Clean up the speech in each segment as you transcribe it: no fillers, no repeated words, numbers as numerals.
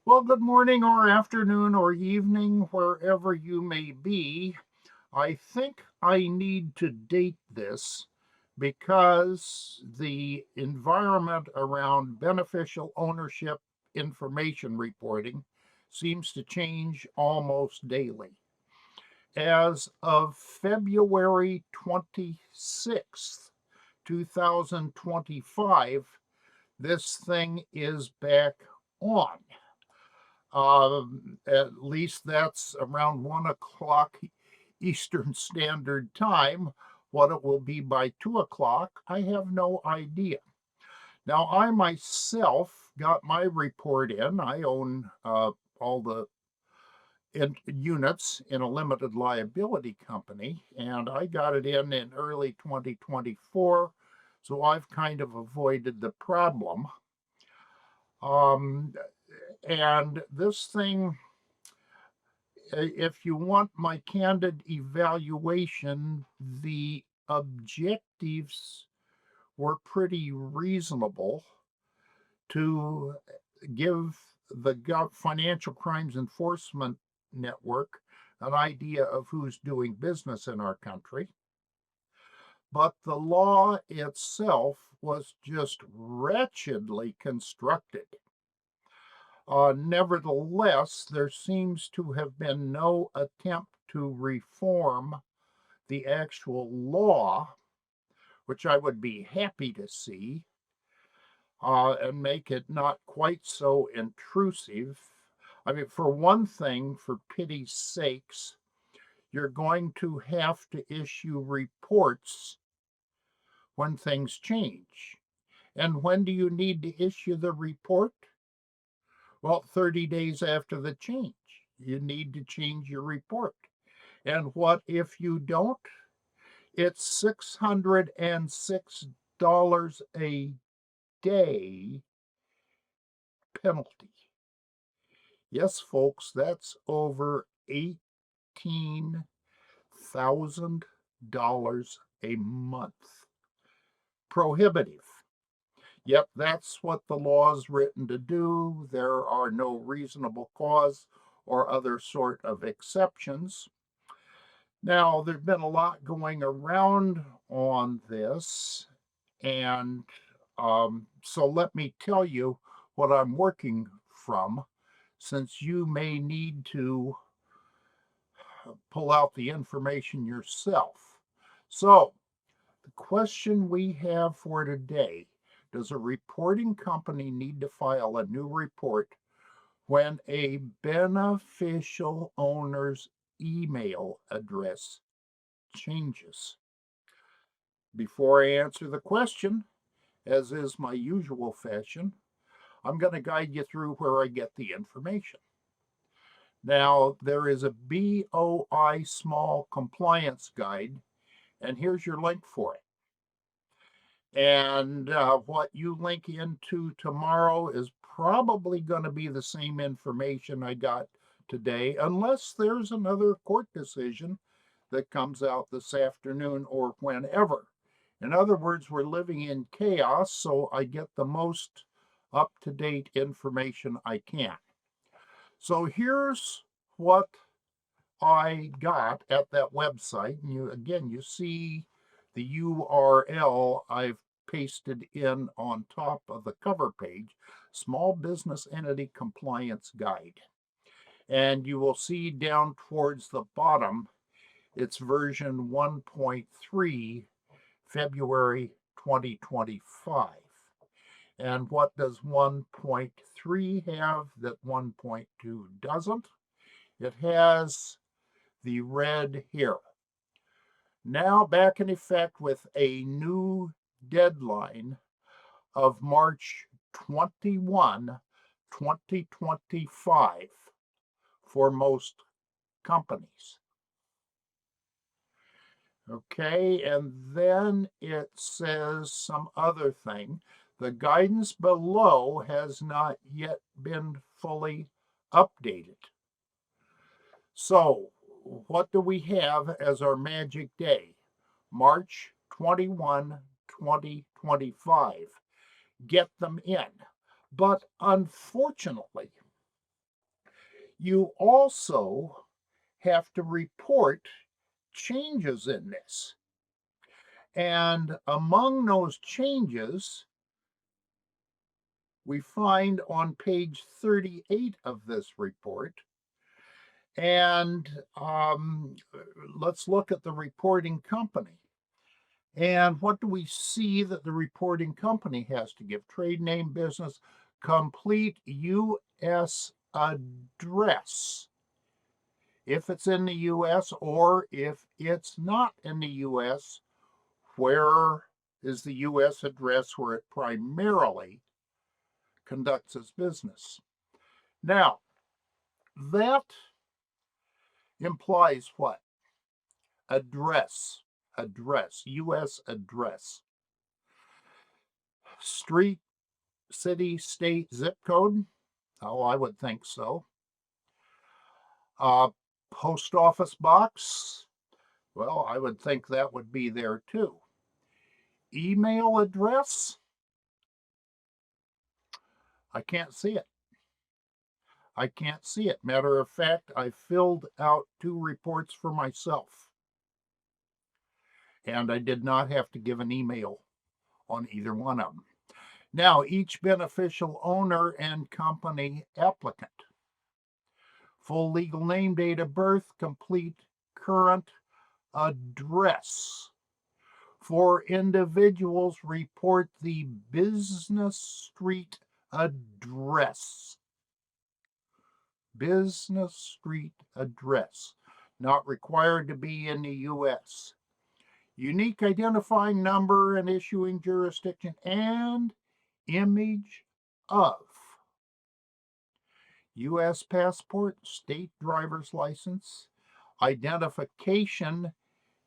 Well, good morning or afternoon or evening, wherever you may be. I think I need to date this because the environment around beneficial ownership information reporting seems to change almost daily. As of February 26th, 2025, this thing is back on. At least that's around 1 o'clock Eastern Standard Time. What it will be by 2 o'clock, I have no idea. Now, I myself got my report in. I own all the units in a limited liability company, and I got it in early 2024. So I've kind of avoided the problem. Um, and this thing, if you want my candid evaluation, the objectives were pretty reasonable to give the Financial Crimes Enforcement Network an idea of who's doing business in our country. But the law itself was just wretchedly constructed. Nevertheless, there seems to have been no attempt to reform the actual law, which I would be happy to see, and make it not quite so intrusive. I mean, for one thing, for pity's sakes, you're going to have to issue reports when things change. And when do you need to issue the report? Well, 30 days after the change, you need to change your report. And what if you don't? It's $606 a day penalty. Yes, folks, that's over $18,000 a month. Prohibitive. Yep, that's what the law is written to do. There are no reasonable cause or other sort of exceptions. Now, there's been a lot going around on this, and so let me tell you what I'm working from, since you may need to pull out the information yourself. So, the question we have for today: does a reporting company need to file a new report when a beneficial owner's email address changes? Before I answer the question, as is my usual fashion, I'm going to guide you through where I get the information. Now, there is a BOI small compliance guide, and here's your link for it. And what you link into tomorrow is probably going to be the same information I got today, unless there's another court decision that comes out this afternoon or whenever. In other words, we're living in chaos, so I get the most up to date information I can. So here's what I got at that website. And you see the URL I've pasted in on top of the cover page, Small Business Entity Compliance Guide. And you will see down towards the bottom, it's version 1.3, February 2025. And what does 1.3 have that 1.2 doesn't? It has the red here. Now back in effect with a new deadline of March 21, 2025 for most companies. Okay, and then it says some other thing. The guidance below has not yet been fully updated. So, what do we have as our magic day? March 21, 2025. Get them in. But unfortunately, You also have to report changes in this. And among those changes, we find on page 38 of this report, and let's look at the reporting company. And what do we see that the reporting company has to give? Trade name, business, complete U.S. address. If it's in the U.S. or if it's not in the U.S., where is the U.S. address where it primarily conducts its business? Now, that implies what? Address, U.S. address. Street, city, state, zip code? Oh, I would think so. Post office box? Well, I would think that would be there too. Email address? I can't see it. I can't see it. Matter of fact, I filled out 2 reports for myself, and I did not have to give an email on either one of them. Now, each beneficial owner and company applicant. Full legal name, date of birth, complete current address. For individuals, report the business street address. Business street address. Not required to be in the U.S. Unique identifying number and issuing jurisdiction and image of U.S. passport, state driver's license, identification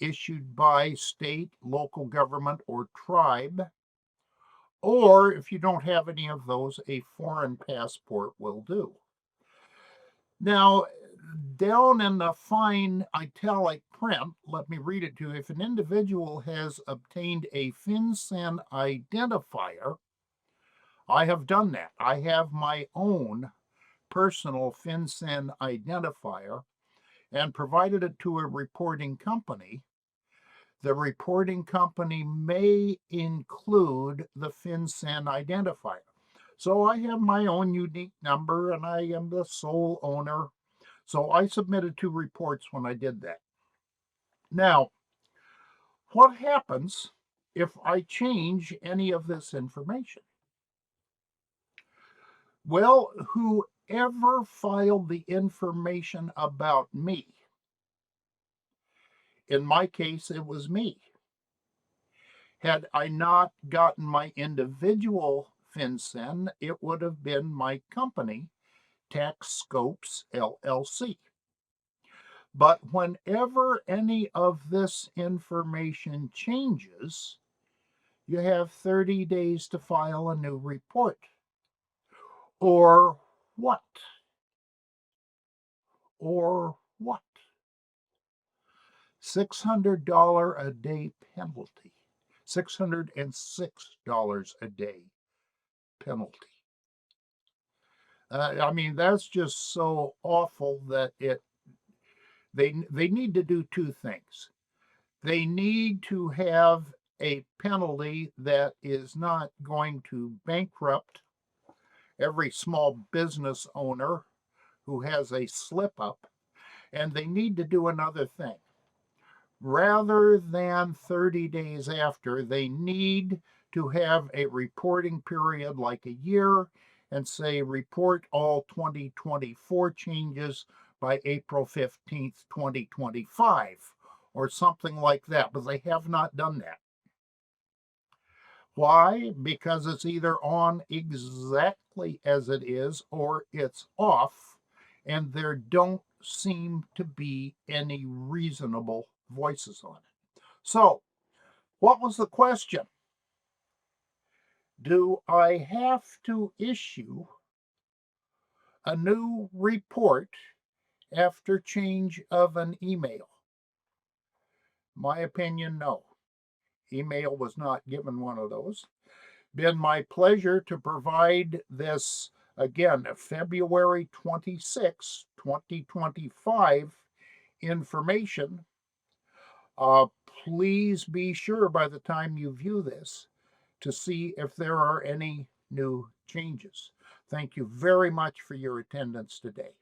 issued by state, local government, or tribe, or if you don't have any of those, a foreign passport will do. Now, down in the fine italic print, let me read it to you. If an individual has obtained a FinCEN identifier, I have done that. I have my own personal FinCEN identifier and provided it to a reporting company. The reporting company may include the FinCEN identifier. So I have my own unique number and I am the sole owner. So I submitted 2 reports when I did that. Now, what happens if I change any of this information? Well, whoever filed the information about me, in my case, it was me. Had I not gotten my individual FinCEN, it would have been my company, Tax Scopes LLC. But whenever any of this information changes, you have 30 days to file a new report. Or what? Or what? $600 a day penalty. $606 a day penalty. I mean, that's just so awful that they need to do 2 things. They need to have a penalty that is not going to bankrupt every small business owner who has a slip up, and they need to do another thing. Rather than 30 days after, they need to have a reporting period like a year and say report all 2024 changes by April 15th, 2025, or something like that. But they have not done that. Why? Because it's either on exactly as it is or it's off, and there don't seem to be any reasonable voices on it. So, what was the question? Do I have to issue a new report after change of an email? My opinion, no. Email was not given one of those. Been my pleasure to provide this Again, February 26, 2025 information. Uh, please be sure by the time you view this to see if there are any new changes. Thank you very much for your attendance today.